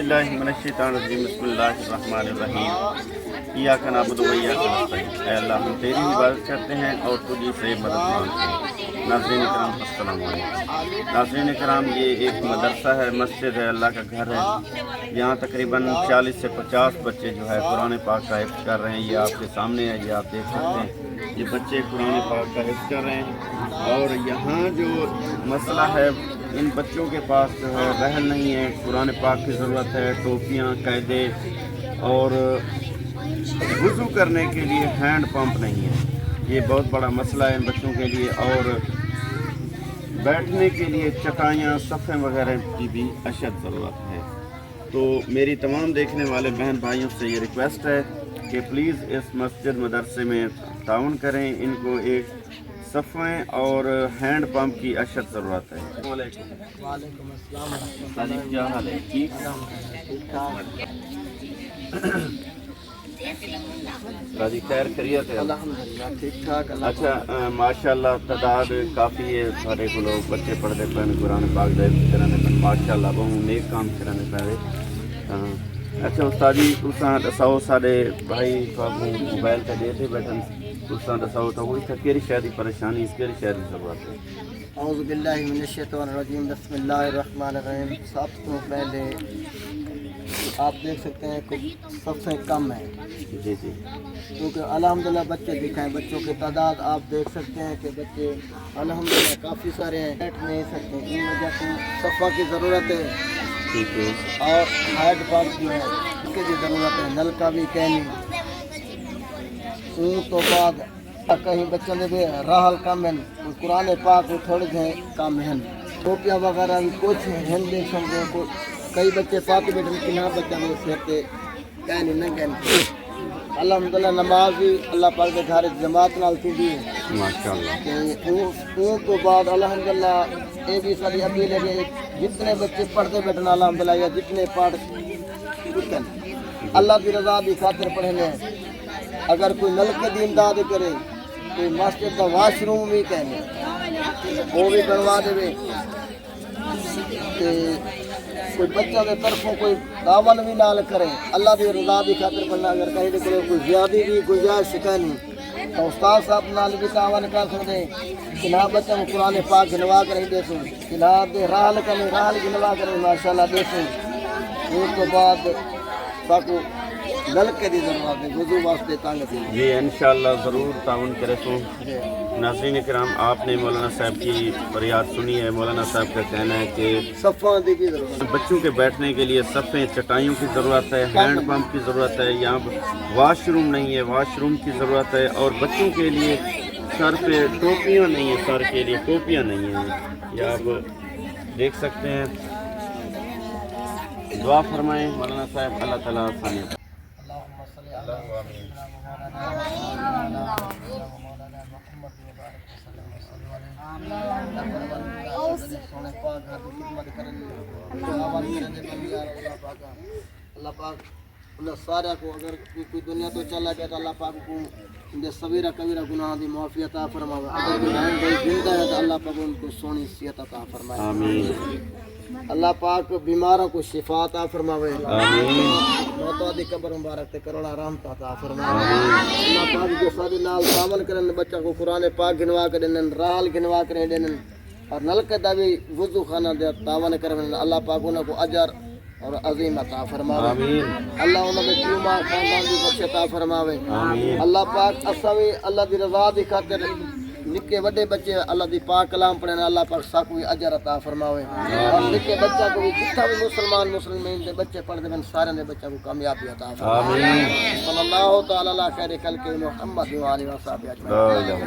बिल्लाहि मिनश्शैतानिर्रजीम बिस्मिल्लाहिर्रहमानिर्रहीम इय्याक नअबुदु व इय्याक नस्तईन। ऐ अल्लाह हम तेरी इबादत करते हैं और तुझी से मदद मांगते हैं। नाज़रीन किराम अस्सलाम वालेकुम। नाज़रीन किराम, ये एक मदरसा है, मस्जिद है, अल्लाह का घर है। यहाँ तकरीबन 40 से 50 बच्चे जो है कुरान पाक का हिफ्ज़ कर रहे हैं। ये आपके सामने है, ये आप देख सकते हैं। ये बच्चे कुरान पाक का हिफ्ज़ कर रहे हैं। और यहाँ जो मसला है, इन बच्चों के पास जो है रहल नहीं है, कुरान पाक की ज़रूरत है, टोपियाँ, कायदे और वज़ू करने के लिए हैंड पंप नहीं है। ये बहुत बड़ा मसला है इन बच्चों के लिए। और बैठने के लिए चटाइयाँ, सफ़े वगैरह की भी अशद ज़रूरत है। तो मेरी तमाम देखने वाले बहन भाइयों से ये रिक्वेस्ट है कि प्लीज़ इस मस्जिद मदरसे में ताउन करें। इनको एक सफ़े और हैंड पंप की अशद ज़रूरत है। वालेकुम अस्सलाम। क्या हाल है? ठीक राजी खैर खैरियत है? अल्हम्दुलिल्लाह ठीक ठाक। अच्छा, माशाअल्लाह तादाद काफ़ी है। सारे को लोग बच्चे पढ़ते पे कुरान पाक दे कराने पे माशाअल्लाह बहुत नेक काम कराने पे। अच्छा उस्ताद जी, तुसां दसाओ साडे भाई मोबाइल ते देते बैठन, तुसां दसाओ तो कोई कहिड़ी शइ दी परेशानी, कहिड़ी शइ दी ज़रूरत है? औज़ु बिल्लाहि मिनश्शैतानिर्रजीम बिस्मिल्लाहिर्रहमानिर्रहीम। सब से पहले आप देख सकते हैं कि सबसे कम है, जी जी, क्योंकि अल्हम्दुलिल्लाह बच्चे दिखाएं, बच्चों की तादाद आप देख सकते हैं कि बच्चे अल्हम्दुलिल्लाह काफ़ी सारे हैं, बैठ नहीं सकते। इन वजह से सफ़ा की ज़रूरत है ठीक है। और हैंड पंप जो है उसकी भी ज़रूरत है, नल का भी कहनी। तो बाद कहीं बच्चों ने भी राहल कम है, कुरान पाक को थोड़े से कम है, टोपियाँ वगैरह भी कुछ हैं देख सकते हैं। कई बच्चे पाक बैठे कि ना बच्चा में फेरते कहनी न कहनी। अल्हम्दुलिल्लाह नमाज भी अल्लाह पाक के घर जमात नाल थी दी माशाअल्लाह। तो बाद अल्हम्दुलिल्लाह ये भी सारी अपील है कि जितने बच्चे पढ़ते बैठना अल्हम्दुलिल्लाह, या जितने पढ़ अल्लाह की रज़ा की खातिर पढ़ने। अगर कोई नल के दी इमदाद करे, कोई मस्जिद का वाशरूम भी कहने वो भी बनवा देवे। कोई बच्चा के तरफों कोई दावन भी नाल करे, अल्लाह की रज़ा की खातिर पढ़ना। अगर कहीं कोई ज़्यादा भी गुंजाइश शिकायत तो उस्ताद साहब नाल भी तावन कर सकते। किला बच्चा को कुरान पाक गिनवा कर दे सो, किला दे राहल करें, राहल गिनवा करें माशाअल्लाह दे सो। उस तो बाद साकू नलके की ज़रूरत है वज़ू वास्ते तंग थी। जी इंशाअल्लाह ज़रूर ताउन करे सो। नाज़रीन किराम, आपने मौलाना साहब की फरियाद सुनी है। मौलाना साहब का कहना है कि सफ़ा की ज़रूरत है, बच्चों के बैठने के लिए सफ़े चटाइयों की ज़रूरत है, हैंड पंप की ज़रूरत है, यहाँ वाशरूम नहीं है, वाशरूम की ज़रूरत है। और बच्चों के लिए सर पे टोपियाँ नहीं है, सर के लिए टोपियाँ नहीं हैं। ये आप देख सकते हैं। दुआ फरमाएँ मौलाना साहब, अल्लाह ताला आसानी। अल्लाह पाक उन्हें सारे को, अगर कोई दुनिया तो चला गया तो अल्लाह पाक को उनके सवीरा कबीरा गुनाह की माफ़ी अता फरमावे। अगर कोई जिंदा है तो अल्लाह पाक उनको सोनी सेहत अता फरमाए। आमीन। अल्लाह पाक बीमारों को शिफा अता फरमावे। आमीन। मौता दी कब्र मुबारक ते करोड़ा रहमत अता फरमावे। अल्लाह पाक जो सारे नाल सामन करन, बच्चा को कुरान पाक गिनवा कर देन, राहल गिनवा कर देन और नलके दा भी वुजू खाना दे तावन करन। अल्लाह पाक उनको अजर और अजीम अता फरमावे। आमीन। अल्लाह उन्हें क्यूमा खानदान की बख्श अता फरमावे। आमीन। अल्लाह पाक असा भी अल्लाह दी रज़ा दी खातिर निके बड़े बच्चे अल्लाह दी पाक कलाम पढ़ने, अल्लाह पाक साकू अजर अता फरमावे। और निके बच्चा को भी जितना भी मुसलमान दे बच्चे पढ़ते हैं सारे दे बच्चा को कामयाबी अता फरमावे। आमीन। सल्लल्लाहु तआला अला खैर खल्क़ि मुहम्मद व आलिहि व सहाबिहि अजमईन।